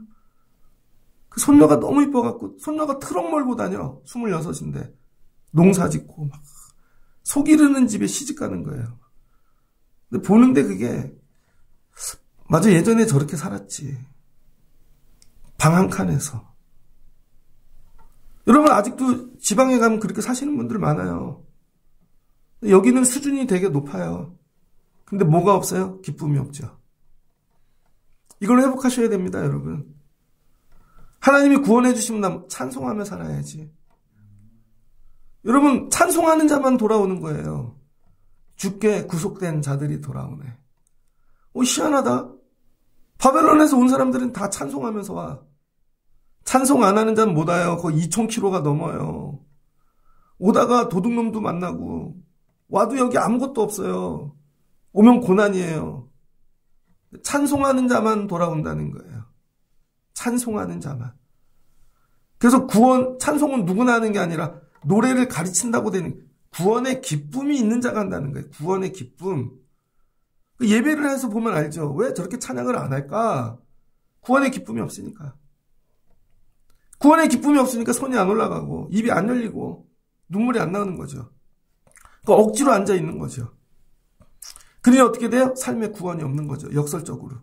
그 손녀가 너무 이뻐갖고 손녀가 트럭 몰고 다녀. 26인데 농사 짓고 막 속 이르는 집에 시집 가는 거예요. 근데 보는데 그게 맞아 예전에 저렇게 살았지. 방 한 칸에서. 여러분 아직도 지방에 가면 그렇게 사시는 분들 많아요. 여기는 수준이 되게 높아요. 근데 뭐가 없어요? 기쁨이 없죠. 이걸 회복하셔야 됩니다, 여러분. 하나님이 구원해 주시면 찬송하며 살아야지. 여러분 찬송하는 자만 돌아오는 거예요. 주께 구속된 자들이 돌아오네. 희한하다. 바벨론에서 온 사람들은 다 찬송하면서 와. 찬송 안 하는 자는 못 와요. 거의 2,000km가 넘어요. 오다가 도둑놈도 만나고 와도 여기 아무것도 없어요. 오면 고난이에요. 찬송하는 자만 돌아온다는 거예요. 찬송하는 자만. 그래서 찬송은 누구나 하는 게 아니라 노래를 가르친다고 되는 구원의 기쁨이 있는 자가 한다는 거예요. 구원의 기쁨. 예배를 해서 보면 알죠. 왜 저렇게 찬양을 안 할까? 구원의 기쁨이 없으니까. 구원의 기쁨이 없으니까 손이 안 올라가고 입이 안 열리고 눈물이 안 나오는 거죠. 그러니까 억지로 앉아 있는 거죠. 그러니 어떻게 돼요? 삶에 구원이 없는 거죠. 역설적으로.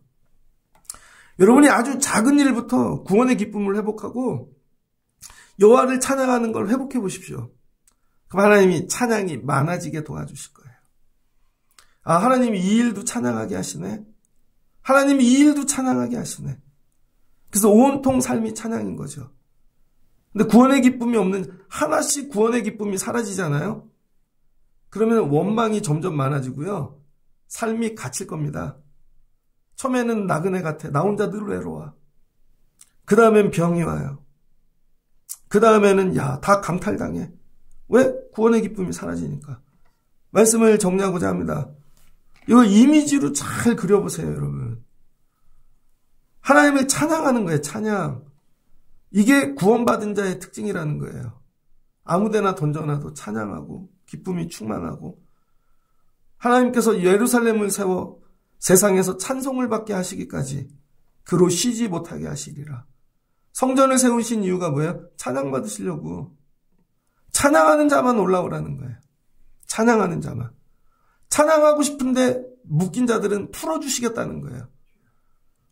여러분이 아주 작은 일부터 구원의 기쁨을 회복하고 여호와를 찬양하는 걸 회복해 보십시오. 그럼 하나님이 찬양이 많아지게 도와주실 거예요. 하나님이 이 일도 찬양하게 하시네. 하나님이 이 일도 찬양하게 하시네. 그래서 온통 삶이 찬양인 거죠. 근데 구원의 기쁨이 없는 하나씩 구원의 기쁨이 사라지잖아요. 그러면 원망이 점점 많아지고요. 삶이 갇힐 겁니다. 처음에는 나그네 같아. 나 혼자 늘 외로워. 그 다음엔 병이 와요. 그 다음에는 다 강탈당해. 왜? 구원의 기쁨이 사라지니까. 말씀을 정리하고자 합니다. 이거 이미지로 잘 그려보세요, 여러분. 하나님을 찬양하는 거예요, 찬양. 이게 구원받은 자의 특징이라는 거예요. 아무데나 던져놔도 찬양하고 기쁨이 충만하고 하나님께서 예루살렘을 세워 세상에서 찬송을 받게 하시기까지 그로 쉬지 못하게 하시리라. 성전을 세우신 이유가 뭐예요? 찬양 받으시려고. 찬양하는 자만 올라오라는 거예요. 찬양하는 자만. 찬양하고 싶은데 묶인 자들은 풀어주시겠다는 거예요.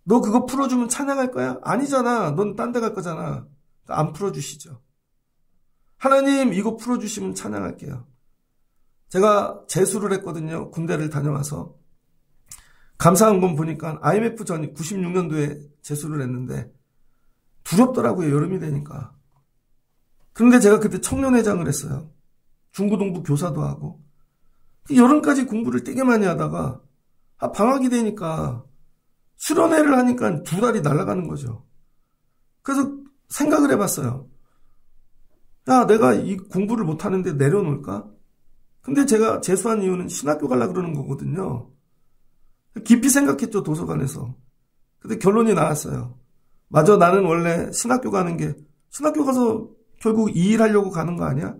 너 그거 풀어주면 찬양할 거야? 아니잖아. 넌 딴 데 갈 거잖아. 안 풀어주시죠. 하나님 이거 풀어주시면 찬양할게요. 제가 재수를 했거든요. 군대를 다녀와서. 감사한 건 보니까 IMF 전 96년도에 재수를 했는데 두렵더라고요. 여름이 되니까. 그런데 제가 그때 청년회장을 했어요. 중고등부 교사도 하고. 여름까지 공부를 되게 많이 하다가 방학이 되니까 수련회를 하니까 2달이 날아가는 거죠. 그래서 생각을 해봤어요. 내가 이 공부를 못하는데 내려놓을까? 근데 제가 재수한 이유는 신학교 가려고 그러는 거거든요. 깊이 생각했죠, 도서관에서. 근데 결론이 나왔어요. 맞아, 나는 원래 신학교 가는 게, 신학교 가서 결국 이 일 하려고 가는 거 아니야?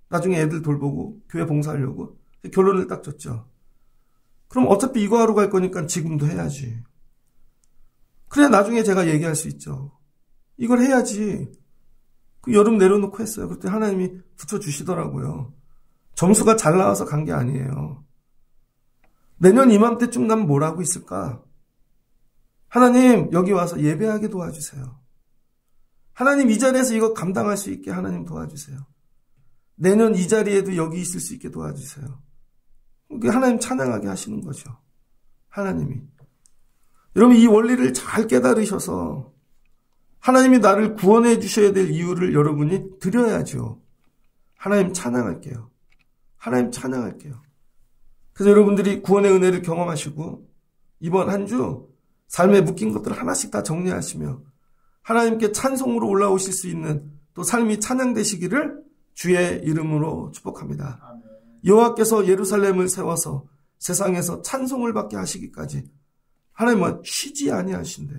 나중에 애들 돌보고, 교회 봉사하려고. 결론을 딱 줬죠. 그럼 어차피 이거 하러 갈 거니까 지금도 해야지. 그래야 나중에 제가 얘기할 수 있죠. 이걸 해야지. 그 여름 내려놓고 했어요. 그때 하나님이 붙여주시더라고요. 점수가 잘 나와서 간 게 아니에요. 내년 이맘때쯤 난 뭘 하고 있을까? 하나님 여기 와서 예배하게 도와주세요. 하나님 이 자리에서 이거 감당할 수 있게 하나님 도와주세요. 내년 이 자리에도 여기 있을 수 있게 도와주세요. 하나님 찬양하게 하시는 거죠. 하나님이. 여러분 이 원리를 잘 깨달으셔서 하나님이 나를 구원해 주셔야 될 이유를 여러분이 드려야죠. 하나님 찬양할게요. 하나님 찬양할게요. 그래서 여러분들이 구원의 은혜를 경험하시고 이번 한 주 삶에 묶인 것들을 하나씩 다 정리하시며 하나님께 찬송으로 올라오실 수 있는 또 삶이 찬양되시기를 주의 이름으로 축복합니다. 여호와께서 예루살렘을 세워서 세상에서 찬송을 받게 하시기까지 하나님은 쉬지 아니하신대요.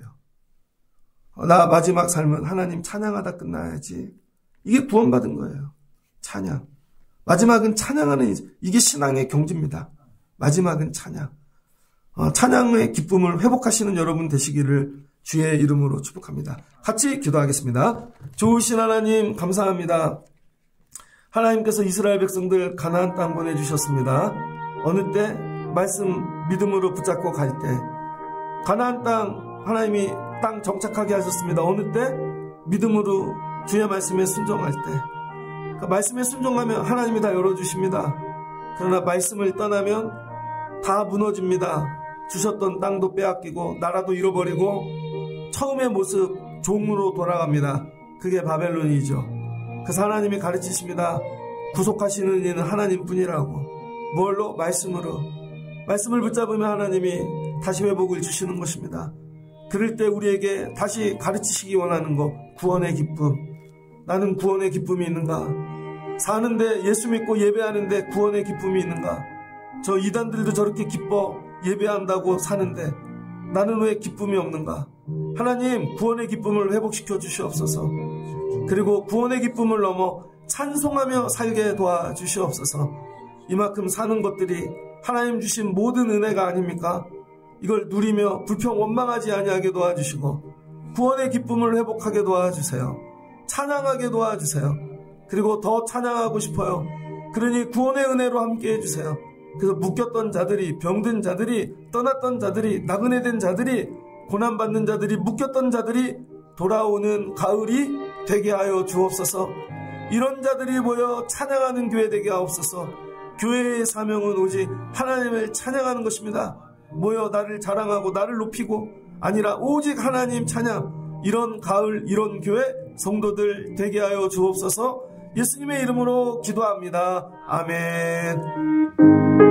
나 마지막 삶은 하나님 찬양하다 끝나야지. 이게 구원받은 거예요. 찬양. 마지막은 찬양하는, 이게 신앙의 경지입니다. 마지막은 찬양. 찬양의 기쁨을 회복하시는 여러분 되시기를 주의 이름으로 축복합니다. 같이 기도하겠습니다. 좋으신 하나님 감사합니다. 하나님께서 이스라엘 백성들 가나안 땅 보내주셨습니다. 어느 때 말씀 믿음으로 붙잡고 갈 때 가나안 땅 하나님이 땅 정착하게 하셨습니다. 어느 때 믿음으로 주의 말씀에 순종할 때 그 말씀에 순종하면 하나님이 다 열어주십니다. 그러나 말씀을 떠나면 다 무너집니다. 주셨던 땅도 빼앗기고 나라도 잃어버리고 처음의 모습 종으로 돌아갑니다. 그게 바벨론이죠. 그래서 하나님이 가르치십니다. 구속하시는 이는 하나님뿐이라고. 뭘로? 말씀으로. 말씀을 붙잡으면 하나님이 다시 회복을 주시는 것입니다. 그럴 때 우리에게 다시 가르치시기 원하는 것, 구원의 기쁨. 나는 구원의 기쁨이 있는가? 사는데 예수 믿고 예배하는데 구원의 기쁨이 있는가? 저 이단들도 저렇게 기뻐 예배한다고 사는데 나는 왜 기쁨이 없는가? 하나님 구원의 기쁨을 회복시켜 주시옵소서. 그리고 구원의 기쁨을 넘어 찬송하며 살게 도와주시옵소서. 이만큼 사는 것들이 하나님 주신 모든 은혜가 아닙니까? 이걸 누리며 불평 원망하지 아니하게 도와주시고 구원의 기쁨을 회복하게 도와주세요. 찬양하게 도와주세요. 그리고 더 찬양하고 싶어요. 그러니 구원의 은혜로 함께 해주세요. 그래서 묶였던 자들이, 병든 자들이, 떠났던 자들이, 나그네된 자들이, 고난받는 자들이, 묶였던 자들이 돌아오는 가을이 되게 하여 주옵소서. 이런 자들이 모여 찬양하는 교회 되게 하옵소서. 교회의 사명은 오직 하나님을 찬양하는 것입니다. 모여 나를 자랑하고 나를 높이고 아니라 오직 하나님 찬양. 이런 가을, 이런 교회 성도들 되게 하여 주옵소서. 예수님의 이름으로 기도합니다. 아멘.